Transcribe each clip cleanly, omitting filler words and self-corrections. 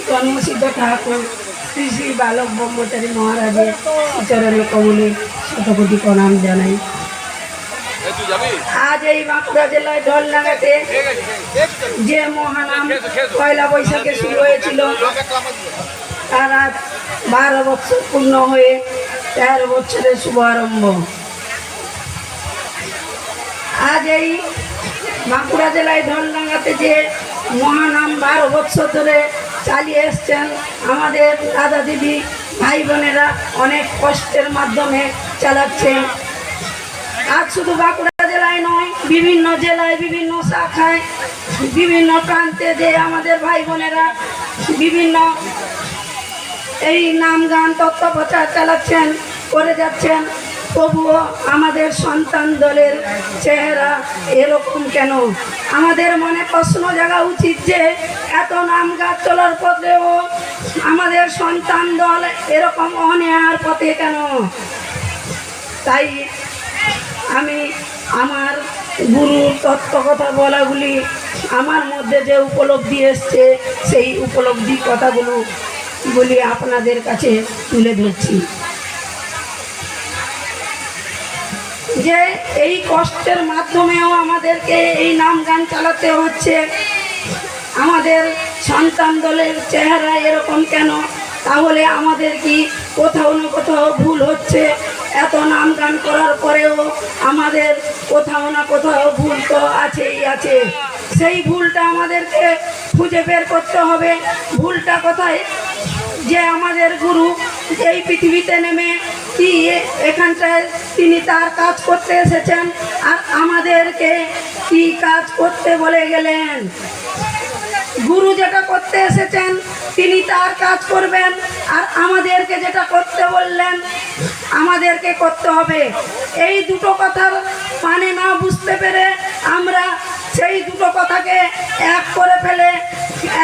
জন্মসিদ্ধ ঠাকুর শ্রী শ্রী বালক ব্রহ্মচারী মহারাজের চরণে কমলে শতকোটি প্রণাম জানাই। আজ এই বাঁকুড়া জেলায় ঢলডাঙ্গাতে যে মহানাম পয়লা বৈশাখে শুরু হয়েছিল তার আজ 12 বছর পূর্ণ হয়ে 13 বছরের শুভারম্ভ। আজ এই বাঁকুড়া জেলায় ঢলডাঙ্গাতে যে মহানাম 12 বছর ধরে চালিয়ে এসছেন আমাদের দাদা দিদি ভাই বোনেরা অনেক কষ্টের মাধ্যমে চালাচ্ছেন। আজ শুধু বাঁকুড়া জেলায় নয়, বিভিন্ন জেলায়, বিভিন্ন শাখায়, বিভিন্ন প্রান্তে যে আমাদের ভাই বোনেরা বিভিন্ন এই নাম গান তত্ত্ব প্রচার চালাচ্ছেন, করে যাচ্ছেন। তবুও আমাদের সন্তান দলের চেহারা এরকম কেন? আমাদের মনে প্রশ্ন জাগা উচিত যে এত নাম গাছ চলার পথেও আমাদের সন্তান দল এরকম অন্যায়ের পথে কেন? তাই আমি আমার গুরুর তত্ত্ব কথা বলাগুলি আমার মধ্যে যে উপলব্ধি এসছে সেই উপলব্ধি কথাগুলো বলি আপনাদের কাছে তুলে ধরছি। যে এই কষ্টের মাধ্যমেও আমাদেরকে এই নাম গান চালাতে হচ্ছে। আমাদের সন্তান দলের চেহারা এরকম কেন? তাহলে আমাদের কি কোথাও না কোথাও ভুল হচ্ছে? এত নাম গান করার পরেও আমাদের কোথাও না কোথাও ভুল তো আছেই আছে। সেই ভুলটা আমাদেরকে খুঁজে বের করতে হবে। ভুলটা কোথায়? যে আমাদের গুরু এই পৃথিবীতে নেমে কি এখানটায় তিনি তার কাজ করতে এসেছেন, আর আমাদেরকে কি কাজ করতে বলে গেলেন? গুরু যেটা করতে এসেছেন তিনি তার কাজ করবেন, আর আমাদেরকে যেটা করতে বললেন আমাদেরকে করতে হবে। এই দুটো কথার মানে না বুঝতে পেরে আমরা সেই দুটো কথাকে এক করে ফেলে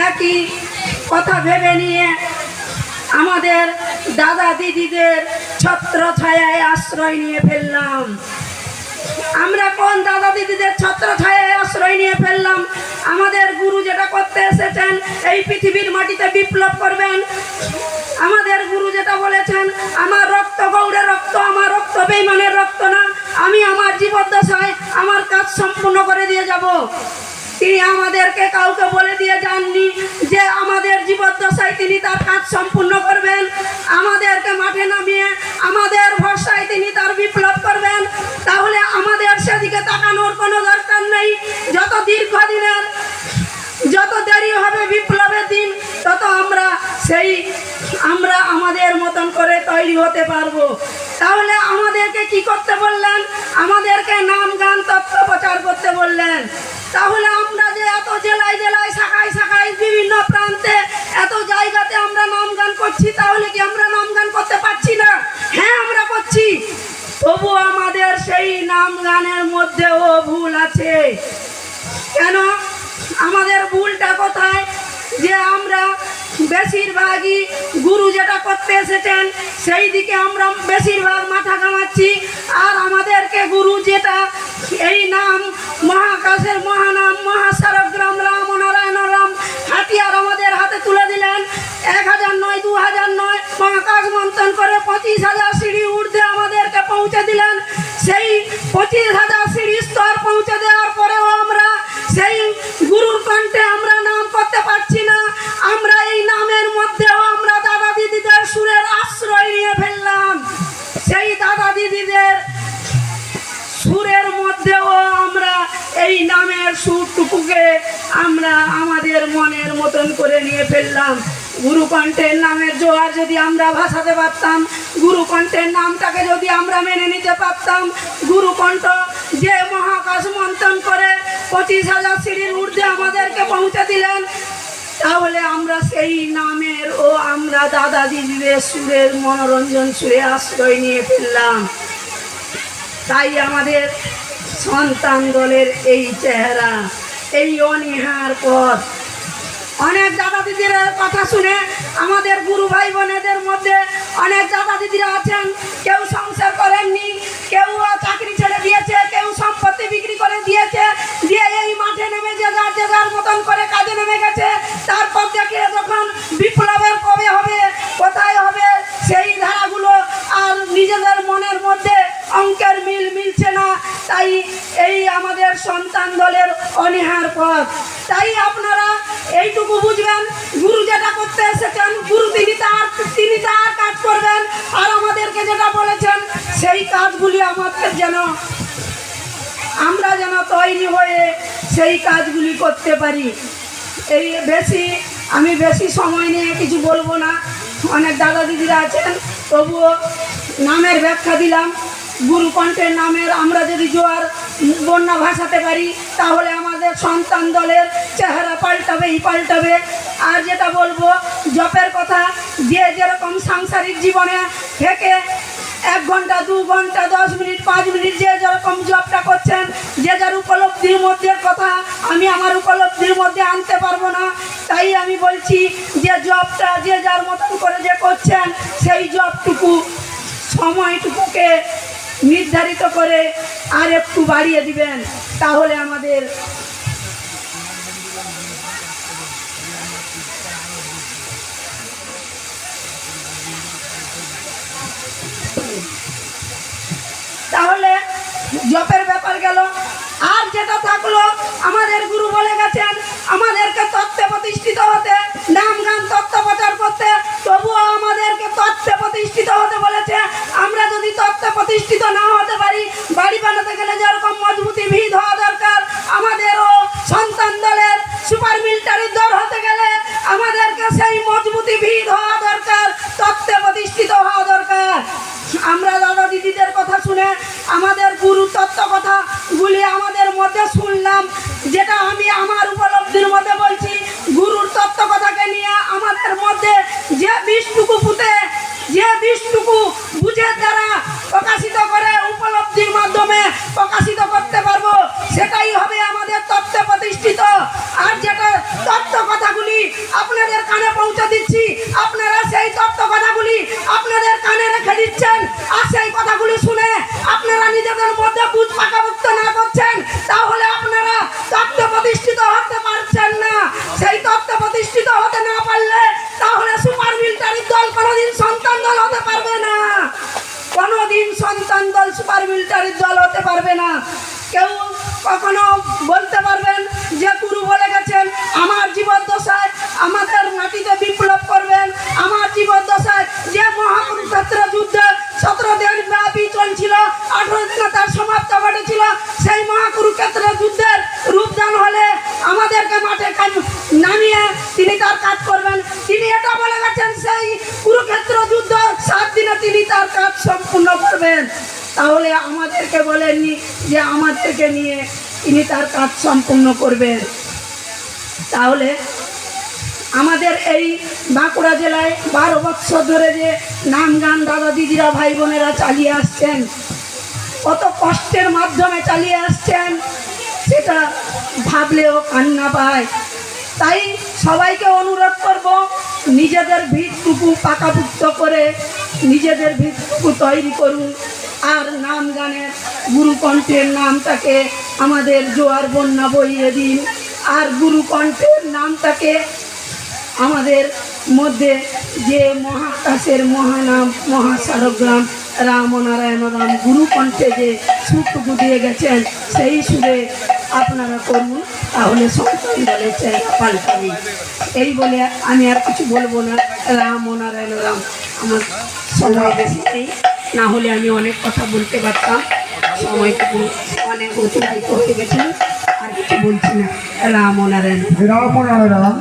একই কথা ভেবে নিয়ে আমাদের দাদা দিদিদের ছত্র ছায়ায় আশ্রয় নিয়ে ফেললাম। আমরা কোন দাদা দিদিদের ছত্র ছায়ায় আশ্রয় নিয়ে ফেললাম? আমাদের গুরু যেটা করতে এসেছেন এই পৃথিবীর মাটিতে বিপ্লব করবেন। আমাদের গুরু যেটা বলেছেন, আমার রক্ত গৌড়ের রক্ত, আমার রক্ত বেঈমানের রক্ত না, আমি আমার জীবদ্দশায় আমার কাজ সম্পূর্ণ করে দিয়ে যাব। তিনি আমাদেরকে কাউকে বলে দিয়ে যাননি যে আমাদের জীবদ্দশায় তিনি তার কাজ সম্পূর্ণ করবেন। আমাদেরকে মাঠে নামিয়ে আমাদের ভরসায় তিনি তার বিপ্লব করবেন। তাহলে আমাদের সেদিকে তাকানোর কোনো দরকার নেই। যত দীর্ঘদিনের যত দেরি হবে বিপ্লবের দিন, তত আমরা আমাদের মতন করে তৈরি হতে পারবো। তাহলে আমাদেরকে কি করতে বললেন? আমাদেরকে নাম গান তত্ত্ব প্রচার করতে বললেন। তাহলে আমরা যে এত জেলায় জেলায় শাখায় শাখায় বিভিন্ন প্রান্তে এত জায়গাতে আমরা নাম গান করছি, তাহলে কি আমরা নাম গান করতে পারছি না? হ্যাঁ, আমরা করছি। তবু আমাদের সেই নাম গানের মধ্যেও ভুল আছে। কেন? আমাদের ভুলটা কোথায়? যে আমরা বেশিরভাগই গুরু যেটা করতে এসেছেন সেই দিকে আমরা বেশিরভাগ মাথা ঘামাচ্ছি, আর আমাদেরকে গুরু যেটা এই নাম মহাকাশের মহানাম মহাসারগ্রাম রাম নারায়ণ রাম হাতিয়ার আমাদের হাতে তুলে দিলেন। 1000 নয়, 2000 নয়, মহাকাশ মন্থন করে 25,000 সিঁড়ি ঊর্ধ্বে আমাদেরকে পৌঁছে দিলেন। সেই 25,000 সিঁড়ি স্তর পৌঁছে দেওয়ার পরেও আমরা সেই গুরুর কণ্ঠে আমরা নাম করতে পারছি না। আমরা এই নামের মধ্যেও আমরা দাদা দিদিদের সুরের আশ্রয় নিয়ে ফেললাম। সেই দাদা দিদিদের সুরের মধ্যেও আমরা এই নামের সুরটুকুকে আমরা আমাদের মনের মতন করে নিয়ে ফেললাম। গুরুকণ্ঠের নামের জোয়ার যদি আমরা ভাসাতে পারতাম, গুরুকণ্ঠের নামটাকে যদি আমরা মেনে নিতে পারতাম, গুরুকণ্ঠ যে মহাকাশ মন্থন করে 25,000 সিঁড়ির ঊর্ধ্বে আমাদেরকে পৌঁছে দিলেন, তাহলে আমরা সেই নামের ও আমরা দাদা দিদিদের সুরের মনোরঞ্জন সুরে আশ্রয় নিয়ে ফেললাম। তাই আমাদের সন্তান দলের এই চেহারা, এই অনীহার পথ। অনেক দাদা দিদির কথা শুনে আমাদের গুরু ভাই বোনেদের মধ্যে অনেক দাদা দিদিরা আছেন, কেউ সংসার করেননি, কেউ চাকরি ছেড়ে দিয়েছে, কেউ সম্পত্তি বিক্রি করে দিয়েছে, দিয়ে এই মাঠে নেমে যে যার মতন করে কাজে নেমে গেছে। তারপর দেখে যখন বিপ্লবের কবে হবে, কোথায় হবে, সেই ধারাগুলো আর নিজেদের মনের মধ্যে অঙ্কের মিল মিলছে না। তাই এই আমাদের সন্তান দলের অনীহার পথ। তাই আপনারা এইটুকু বুঝবেন, গুরু যেটা করতে এসেছেন, গুরু তিনি তার কাজ করবেন, আর আমাদেরকে যেটা বলেছেন সেই কাজগুলি আমাদের আমরা যেন তৈরি হয়ে সেই কাজগুলি করতে পারি। আমি বেশি সময় নিয়ে কিছু বলবো না, অনেক দাদা দিদিরা আছেন, তবুও নামের ব্যাখ্যা দিলাম। গুরুকণ্ঠের নামের আমরা যদি জোয়ার বন্যা ভাসাতে পারি তাহলে আমাদের সন্তান দলের চেহারা পাল্টাবে। আর যেটা বলবো জপের কথা, যে যেরকম সাংসারিক জীবনে থেকে 1 ঘন্টা 2 ঘন্টা 10 মিনিট 5 মিনিট যে যেরকম জবটা করছেন, যে যার উপলব্ধির মধ্যে কথা আমি আমার উপলব্ধির মধ্যে আনতে পারবো না। তাই আমি বলছি যে জবটা যে যার মতন করে যে করছেন সেই জবটুকু সময়টুকুকে নির্ধারিত করে আর একটু বাড়িয়ে দিবেন, তাহলে আমাদের জপের ব্যাপার গেল। আর যেটা থাকলো, আমাদের গুরু বলে গেছেন আমাদেরকে তত্ত্বে প্রতিষ্ঠিত হতে, নাম গান তত্ত্ব প্রচার করতে, তবুও আমাদেরকে তত্ত্বে প্রতিষ্ঠিত হতে বলেছে। আমরা যদি তত্ত্বে প্রতিষ্ঠিত না হতে পারি, বাড়ি বানাতে গেলে যেরকম মজবুতি ভিত হওয়া দরকার, আমাদেরও সন্তান দলের সুপার মিলিটারির দল হতে গেলে আমাদেরকে সেই মজবুতি ভিত হওয়া দরকার, তত্ত্বে প্রতিষ্ঠিত হওয়া দরকার। আমরা দাদা দিদিদের কথা শুনে আমাদের গুরু তত্ত্ব কথাগুলি আমাদের মধ্যে শুনলাম, যেটা আমি আমার উপলব্ধির মধ্যে বলছি। গুরুর তত্ত্ব কথাকে নিয়ে আমাদের মধ্যে যে বিষটুকু পুঁতে, যে বিষটুকু বুঝের দ্বারা প্রকাশিত করে উপলব্ধির মাধ্যমে প্রকাশিত করতে পারবো, সেটাই হবে আমাদের তত্ত্বে প্রতিষ্ঠিত। আর যেটা তত্ত্ব কথাগুলি আপনাদের কানে পৌঁছে দিচ্ছি, আপনারা সেই তত্ত্ব কথাগুলি আপনাদের কানে রেখে দিচ্ছেন, আর সেই কথাগুলি শুনে আপনারা নিজেদের মধ্যে বুঝ পাকাভুক্ত না করছেন, তাহলে আপনারা তত্ত্ব প্রতিষ্ঠিত হতে পারছেন না। সেই তত্ত্ব প্রতিষ্ঠিত হতে না পারলে তাহলে সুপার মিলিটারির দল কোনোদিন সন্তান দল হতে পারবে না, কোনোদিন সন্তান দল সুপার মিলিটারির দল হতে পারবে না। কেউ কখনো বলতে পারবেন যে গুরু বলে গেছেন আমার জীবদ্দশায় আমাদের মাটিতে বিপ্লব করবেন, আমার জীবদ্দশায় যে মহাকুরুক্ষেত্র যুদ্ধে 17 দিন ব্যাপী চলছিল, 18 দিনে তার সমাপ্ত ঘটেছিল, সেই মহাকুরুক্ষেত্র যুদ্ধের রূপদান হলে আমাদেরকে মাঠে নামিয়ে তিনি তার কাজ করবেন। তিনি এটা বলে গেছেন সেই কুরুক্ষেত্র যুদ্ধ 7 দিনে তিনি তার কাজ সম্পূর্ণ করবেন। তাহলে আমাদেরকে বলেননি যে আমাদেরকে নিয়ে তিনি তার কাজ সম্পূর্ণ করবেন। তাহলে আমাদের এই বাঁকুড়া জেলায় 12 বছর ধরে যে নাম গান দাদা দিদিরা ভাই বোনেরা চালিয়ে আসছেন, কত কষ্টের মাধ্যমে চালিয়ে আসছেন, সেটা ভাবলেও কান্না পায়। তাই সবাইকে অনুরোধ করব, নিজেদের ভিতটুকু পাকাপুক্ত করে নিজেদের ভিতটুকু তৈরি করুন। আর নাম গানের গুরুকণ্ঠের নামটাকে আমাদের জোয়ার বন্যা বইয়ে দিন, আর গুরুকণ্ঠের নামটাকে আমাদের মধ্যে যে মহাকাশের মহানাম মহাসারগ্রাম রামনারায়ণ রাম গুরুকণ্ঠে যে সুরটুকু দিয়ে গেছেন সেই সুরে আপনারা করুন, তাহলে সন্তান দলের চেহারা পাল্টাবে। এই বলে আমি আর কিছু বলবো না। রামনারায়ণ রাম। আমার সময় বেশি নেই, না হলে আমি অনেক কথা বলতে পারতাম, সময়টুকু অনেক অতিবাহিত হয়ে গেছে, আর কিছু বলছি না। রামনারায়ণ রাম।